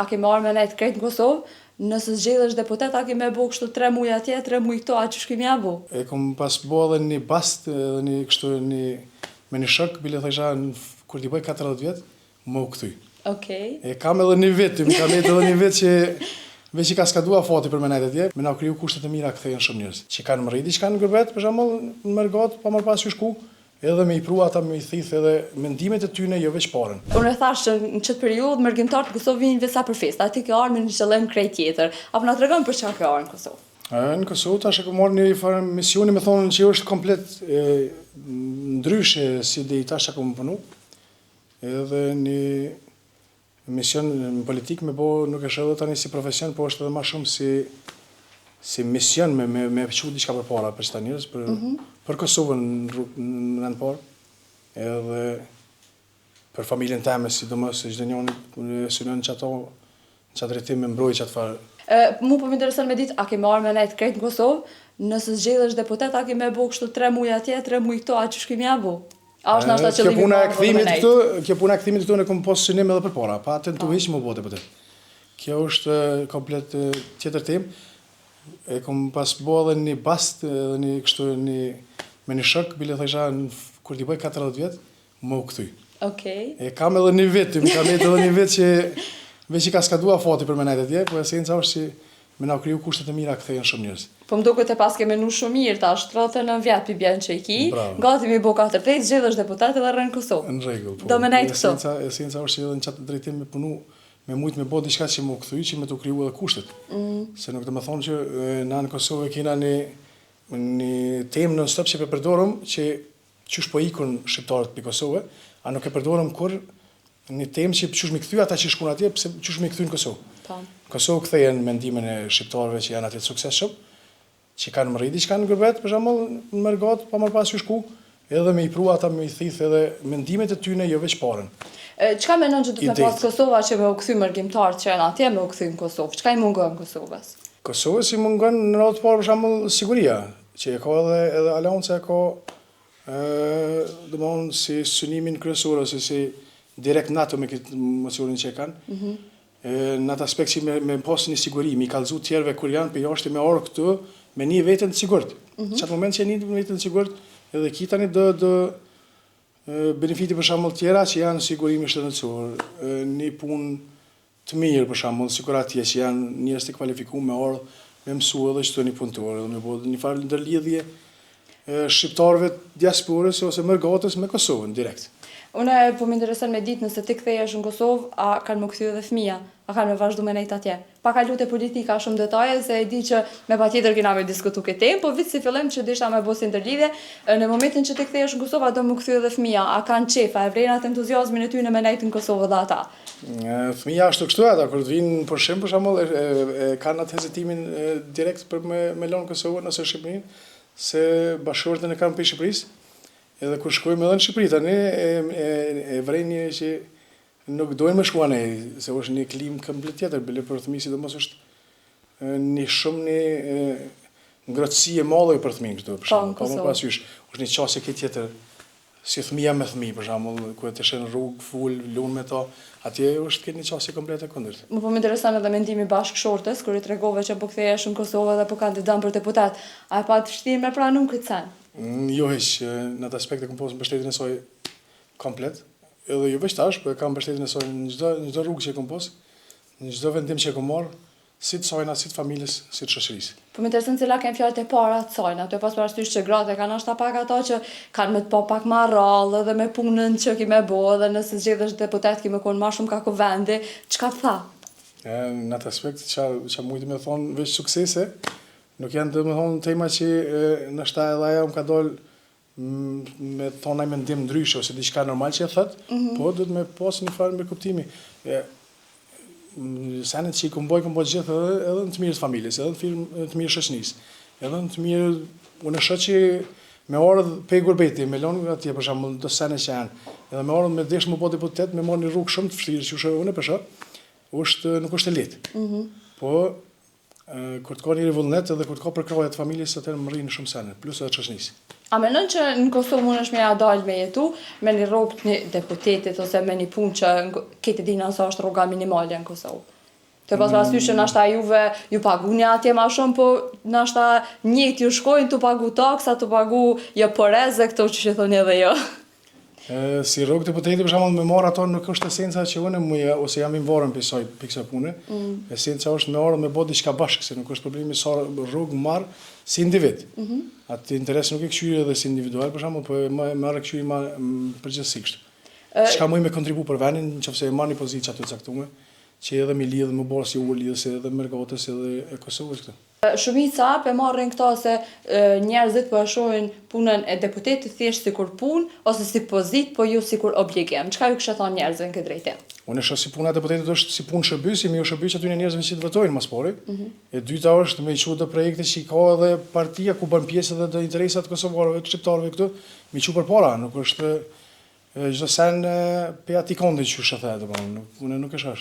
a ke marrë me nejtë krejt në Kosovë, nëse zgjedhësh deputet, a ke me bo kështu 3 muaj atje, 3 muaj këto, a që shkimi a bo? E kom pas bo edhe një bast, edhe një kështu me një shok, bile thësha, kur t'i bëj 40 vjetë, më u këthuj. E kam edhe një vit, më kam jetë edhe një vit që veç i ka skadua fati për me nejtë atje, me na kriju kushtet e mira këthejnë shumë njërës. Që kanë më rriti, që kanë në gërbet, për shembull në Mërgat, pa më pas që shku, edhe me i prua ata me i thith edhe mendimet e tyne jo veç parën. Unë e thash që në qëtë periudhë mërgjimtarët të Kosovë vinë veç sa për festa, ati ke arë me një qëllim krejt tjetër, apo na tregon për çka ke arë në Kosovë? Në Kosovë tash e kam marrë një farë misioni, me thonë që është komplet ndryshe si dhe i tash që kam punu, edhe një mision në politikë me bo nuk është edhe tani si profesion, po është edhe ma shumë si mision me qu diçka për para për qëta njërës, për Kosovën në rëndë parë, edhe për familjen teme, sidomos se çdo njëri synon që ato në qatë drejtim me mbrojë qatë farë. Mu po më intereson me ditë, a ke marrë me nejtë krejt në Kosovë, nëse zgjedhësh deputet, a ke me bo kështu 3 muaj atje, 3 muaj këto, a që shkimi a bo? A është nashta qëllimi me nejtë? Kjo puna e kthimit këtu në kom posë synim edhe për para, pa tentu hiq më bo deputet. Kjo është komplet tjetër temë. E kom pas bo edhe një bast, edhe një kështu me një shok, bile thësha, kur t'i bëj 40 vjetë, më u këthuj. E kam edhe një vit, më kam jetë edhe një vit që veç i ka skadua fati për me nejtë atje, po esenca është që me na kriju kushtet e mira këthejnë shumë njërës. Po më duket e pas ke menu shumë mirë, tash 39 vjetë pi bjenë që i ki, gati mi bo 40, zgjedhësh deputet edhe rënë Kosovë. Në rregull, po. Do me nejtë këso. Esenca është që edhe në qatë drejtim me punu, me mujtë me bo diçka që më këthuj, që me të kriju edhe kushtet. Se nuk të më thonë që na në Kosovë kena një temë në stop që përdorëm që qysh po ikun shqiptarët për Kosovë, a nuk e përdorëm kur një temë që qysh mi këthuj ata që shkun atje, pse qysh mi këthuj në Kosovë. Kosovë kthejen mendimin e shqiptarëve që janë atje të suksesshëm, që kanë më rriti, që kanë në gërbet, për shembull në Mërgat, pa më pas që shku, edhe me i prua ata me i thith edhe mendimet e tyne jo veç parën. Çka menon që du të me pas Kosova që me u kthy mërgjimtarët që janë atje me u kthy në Kosovë? Çka i mungon Kosovës? Kosovës i mungon në radhë të parë për shembull siguria, që e ka edhe Aleanca e ka domthonë si synimin kryesor ose si direkt NATO me këtë mocionin që e kanë. Në atë aspekt që me pas një siguri, mi kallëzu tjerëve kur janë për jashtë me orë këtu, me një vetën të sigurt. Qatë moment që e një vetën të sigurt, edhe kitani do benefiti për shembull tjera që janë sigurimi shëndetësor, një punë të mirë për shembull, sikur atje që janë njerëz të kualifikuar me orë, me mësu edhe çdo një punëtor, edhe me bë një farë ndërlidhje shqiptarëve diasporës ose Mërgatës me Kosovën direkt. Unë po më intereson me ditë nëse ti kthehesh në Kosovë, a kanë më kthy edhe fëmija, a kanë me vazhdu me nejtë atje. Pa kalu te politika shumë detaje, se e di që me patjetër kena me diskutu këtë temë, po vitë si fillim që disha me bosi ndërlidhje, në momentin që ti kthehesh në Kosovë, a do më kthy edhe fëmija, a kanë qefa, e vlen atë entuziazmin e tyre me nejtë në Kosovë dhe ata. Fëmija ashtu kështu ata, kur të vinë në pushim për shembull, kanë atë hezitimin direkt për me lënë Kosovën ose Shqipërinë, se bashkëshortën e kanë për Shqipërisë. Edhe kur shkojmë edhe në Shqipëri, tani e vrenjë që nuk dojnë me shkua ne, se është një klimë komplet tjetër, bile për fëmijë sidomos është një shumë një ngrohtësi e madhe për fëmijën këtu, për shembull. Pa më parasysh, është një qasje këtë tjetër, si fëmija me fëmijë, për shembull, ku të shën rrugë, ful, lun me to, atje është këtë një qasje komplet e kundërt. Më po më intereson edhe mendimi bashkëshortës, kur i tregove që po kthehesh në Kosovë dhe po kandidan për deputet, a e pa të vështirë me pranun këtë sen? Jo hiq, në atë aspekt e kom posë mbështetjen e saj komplet, edhe jo veç tash, po e kam mbështetjen e saj në çdo rrugë që e kom posë, në çdo vendim që e kom marrë, si të sajna, si të familjes, si të shoqërisë. Po më intereson cila kanë fjalët e para të sajna, ato pas parasysh që gratë kanë ashta pak ato që kanë me të pa pak ma rrallë edhe me punën që ki me bo, edhe nëse zgjedhësh deputet ki me konë ma shumë kako vendi, çka të tha? Në atë aspekt që mujtë me thonë veç suksese, nuk janë të me thonë tema që në shta edhe aja më ka dollë me thonë ajme ndim ndryshe ose diçka normal që e thëtë, po du të me posë një farë me kuptimi. Senet që i këmboj gjithë edhe në të mirë të familjes, edhe në të mirë shoqënisë, edhe në të mirë, unë shë që me orë pe gurbeti, me lonë atje për shembull do senet që janë, edhe me orë me desh më po deputet, me morë një rrugë shumë të vështirë që u shë unë për shë, nuk është e lehtë. Po, kur të ka një vullnet edhe kur të ka përkraje të familjes, atëherë më rrinë shumë senet, plus edhe shoqënisë. A menon që në Kosovë mund është me ja dalë me jetu, me një rrugë të një deputetit ose me një punë që këtë dina sa është rruga minimale në Kosovë? Të pas parasysh që nashta juve ju paguni atje ma shumë, po nashta njëjtë ju shkojnë të pagu taksa, të pagu jo poreze, këto që thoni edhe jo. Si rrugë të poteti për shembull me marr ato nuk është esenca që unë muja ose jam i varur për kësaj pune. Esenca është me orë me bë diçka bashkë, se nuk është problemi sa rrugë marr si individ. Atë interes nuk e këshyri edhe si individual për shembull, po marr këshyri ma përgjithsisht. Çka muj me kontribu për vendin, nëse e marr një pozitë aty caktuar, që edhe me lidhë më bërë si u lidhë si edhe Mergotës edhe e Kosovës këtë. Shumica pe marrin këto se njerëzit po e shohin punën e deputetit thjesht sikur punë ose si pozitë, po jo sikur obligim. Çka ju kishte thënë njerëzve në këtë drejtim? Unë shoh si puna e deputetit është si punë shërbësi, më shërbëj aty njerëzve që të votojnë më spori. E dyta është me çu të projekte që ka edhe partia ku bën pjesë edhe të interesat kosovarëve, të shqiptarëve këtu, me çu përpara, nuk është çdo sen pe aty kondi që shëthet, domethënë, unë nuk e shoh.